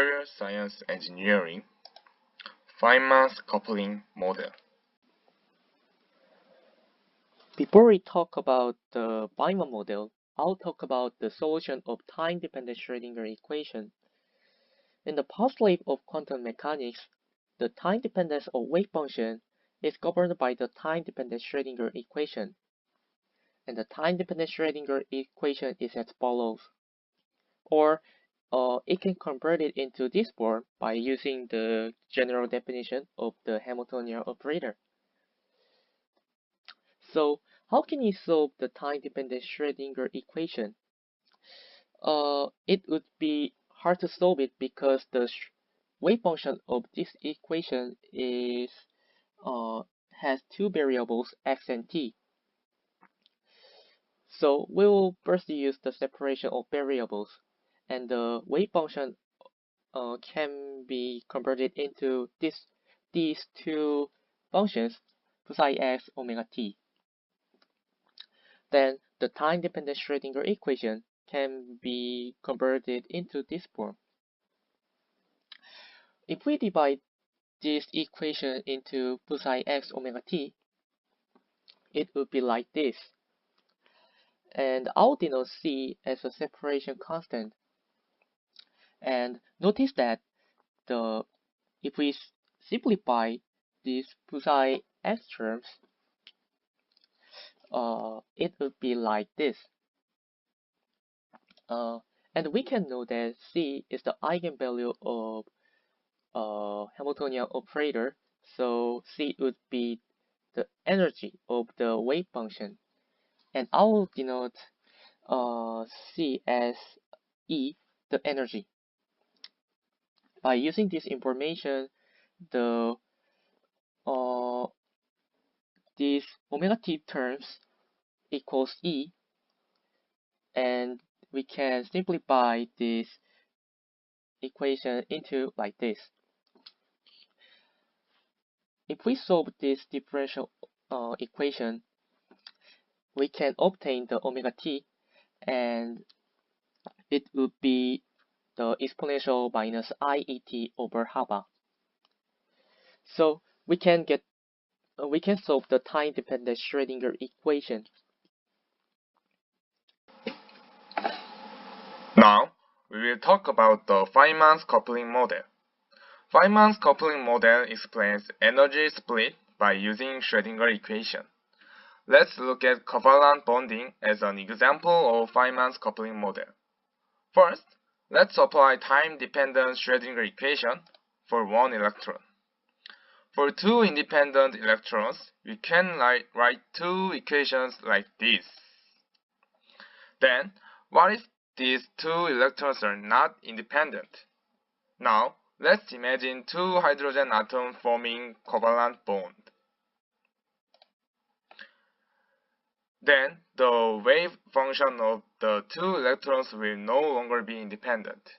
Material Science Engineering, Feynman's coupling model. Before we talk about the Feynman model, I'll talk about the solution of time-dependent Schrödinger equation. In the postulate of quantum mechanics, the time dependence of wave function is governed by the time-dependent Schrödinger equation. And the time-dependent Schrödinger equation is as follows. Or it can convert it into this form by using the general definition of the Hamiltonian operator. So how can we solve the time-dependent Schrödinger equation? It would be hard to solve it because the wave function of this equation is has two variables x and t. So we will first use the separation of variables, and the wave function can be converted into these two functions, psi x, omega t. Then the time-dependent Schrödinger equation can be converted into this form. If we divide this equation into psi x omega t, it would be like this. And I'll denote c as a separation constant. And notice that if we simplify these psi x terms, it would be like this. And we can know that c is the eigenvalue of Hamiltonian operator, so c would be the energy of the wave function. And I will denote c as E, the energy. By using this information, these omega t terms equals E, and we can simplify this equation into like this. If we solve this differential equation, we can obtain the omega t, and it would be the exponential minus iet over kappa. So we can solve the time-dependent Schrödinger equation. Now, we will talk about the Feynman's coupling model. Feynman's coupling model explains energy split by using Schrödinger equation. Let's look at covalent bonding as an example of Feynman's coupling model. First, let's apply time-dependent Schrödinger equation for one electron. For two independent electrons, we can write two equations like this. Then, what if these two electrons are not independent? Now, let's imagine two hydrogen atoms forming covalent bond. Then, the wave function of the two electrons will no longer be independent.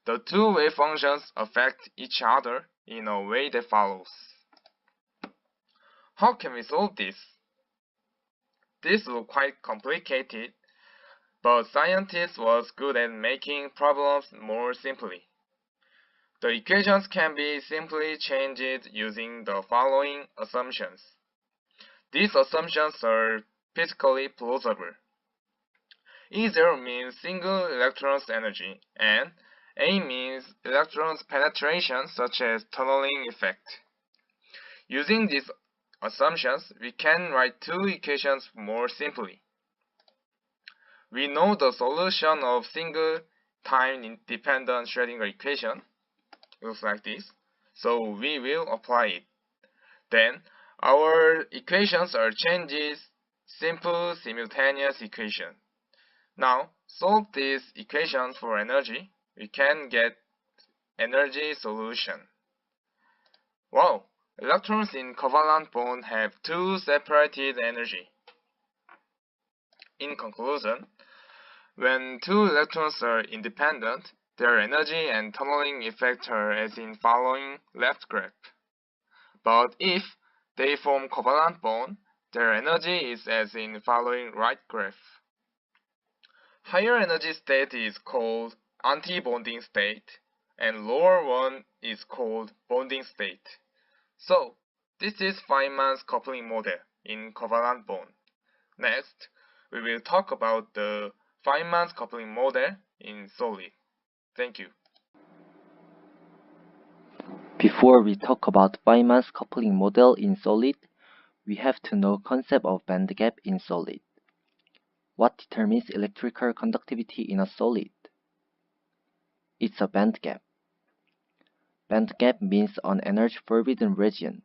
The two wave functions affect each other in a way that follows. How can we solve this? This looks quite complicated, but scientists was good at making problems more simply. The equations can be simply changed using the following assumptions. These assumptions are physically plausible. E0 means single electron's energy, and A means electron's penetration, such as tunneling effect. Using these assumptions, we can write two equations more simply. We know the solution of single time-dependent Schrödinger equation looks like this, so we will apply it. Then, our equations are changes simple simultaneous equation. Now, solve these equations for energy, we can get energy solution. Wow! Electrons in covalent bond have two separated energy. In conclusion, when two electrons are independent, their energy and tunneling effect are as in following left graph. But if they form covalent bond, their energy is as in following right graph. Higher energy state is called anti-bonding state, and lower one is called bonding state. So, this is Feynman's coupling model in covalent bond. Next, we will talk about the Feynman's coupling model in solid. Thank you. Before we talk about Feynman's coupling model in solid, we have to know concept of band gap in solid. What determines electrical conductivity in a solid? It's a band gap. Band gap means an energy forbidden region,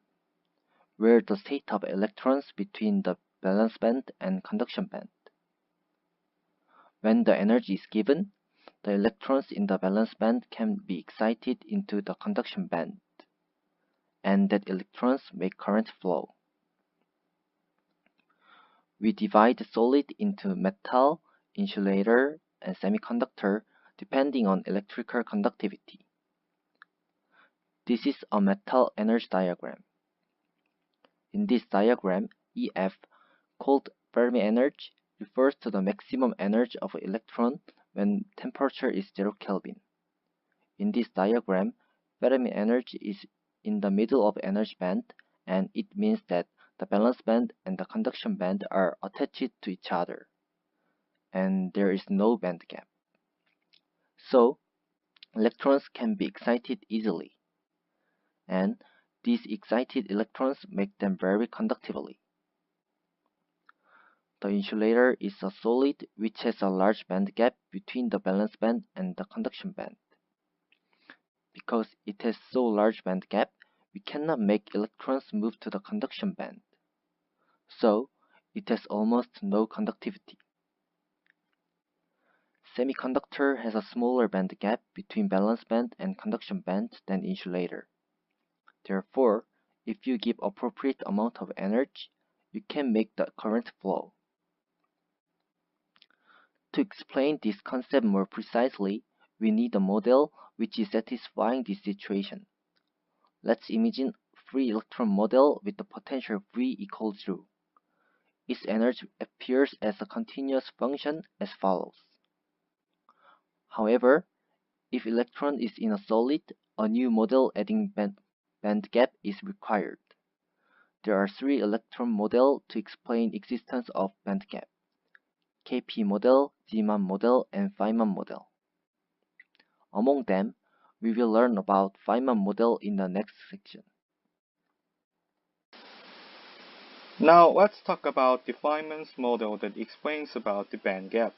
where the state of electrons between the valence band and conduction band. When the energy is given, the electrons in the valence band can be excited into the conduction band, and that electrons make current flow. We divide solid into metal, insulator, and semiconductor depending on electrical conductivity. This is a metal energy diagram. In this diagram, EF, called Fermi energy, refers to the maximum energy of an electron when temperature is 0 Kelvin. In this diagram, Fermi energy is in the middle of energy band, and it means that the valence band and the conduction band are attached to each other, and there is no band gap. So, electrons can be excited easily, and these excited electrons make them very conductively. The insulator is a solid which has a large band gap between the valence band and the conduction band. Because it has so large band gap, we cannot make electrons move to the conduction band. So, it has almost no conductivity. Semiconductor has a smaller band gap between valence band and conduction band than insulator. Therefore, if you give appropriate amount of energy, you can make the current flow. To explain this concept more precisely, we need a model which is satisfying this situation. Let's imagine a free electron model with the potential V equals 0. Its energy appears as a continuous function as follows. However, if electron is in a solid, a new model adding band gap is required. There are 3 electron models to explain existence of band gap: KP model, Zeeman model, and Feynman model. Among them, we will learn about Feynman model in the next section. Now let's talk about the Feynman's model that explains about the band gap.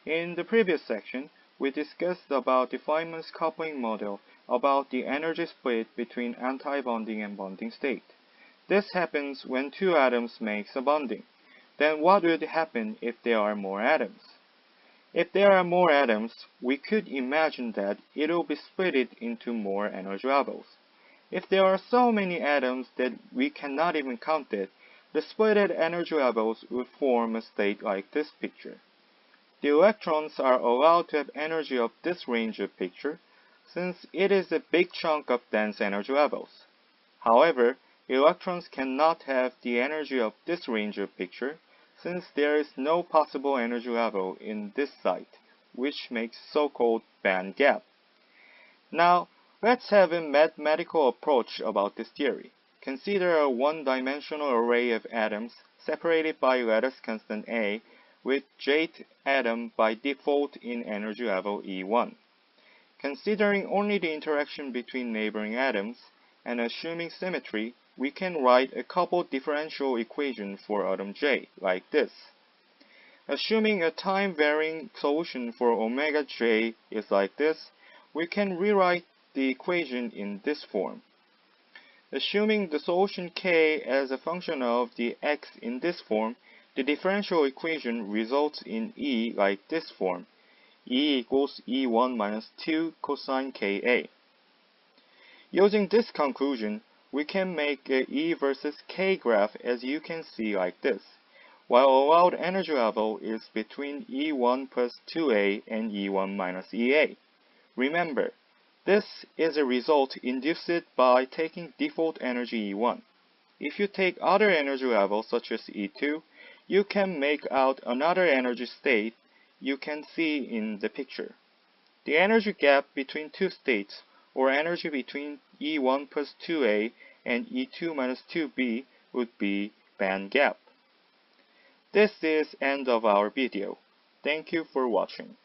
In the previous section, we discussed about the Feynman's coupling model about the energy split between anti-bonding and bonding state. This happens when 2 atoms makes a bonding. Then what would happen if there are more atoms? If there are more atoms, we could imagine that it will be split into more energy levels. If there are so many atoms that we cannot even count it, the splitted energy levels would form a state like this picture. The electrons are allowed to have energy of this range of picture, since it is a big chunk of dense energy levels. However, electrons cannot have the energy of this range of picture, since there is no possible energy level in this site, which makes so-called band gap. Now, let's have a mathematical approach about this theory. Consider a one-dimensional array of atoms separated by lattice constant A with jth atom by default in energy level E1. Considering only the interaction between neighboring atoms and assuming symmetry, we can write a coupled differential equation for atom J like this. Assuming a time-varying solution for omega J is like this, we can rewrite the equation in this form. Assuming the solution K as a function of the x in this form, the differential equation results in E like this form. E equals E1 minus 2 cosine Ka. Using this conclusion, we can make a E versus K graph as you can see like this, while allowed energy level is between E1 plus 2A and E1 minus EA. Remember, this is a result induced by taking default energy E1. If you take other energy levels such as E2, you can make out another energy state you can see in the picture. The energy gap between 2 states or energy between E1 plus 2A and E2 minus 2B would be band gap. This is end of our video. Thank you for watching.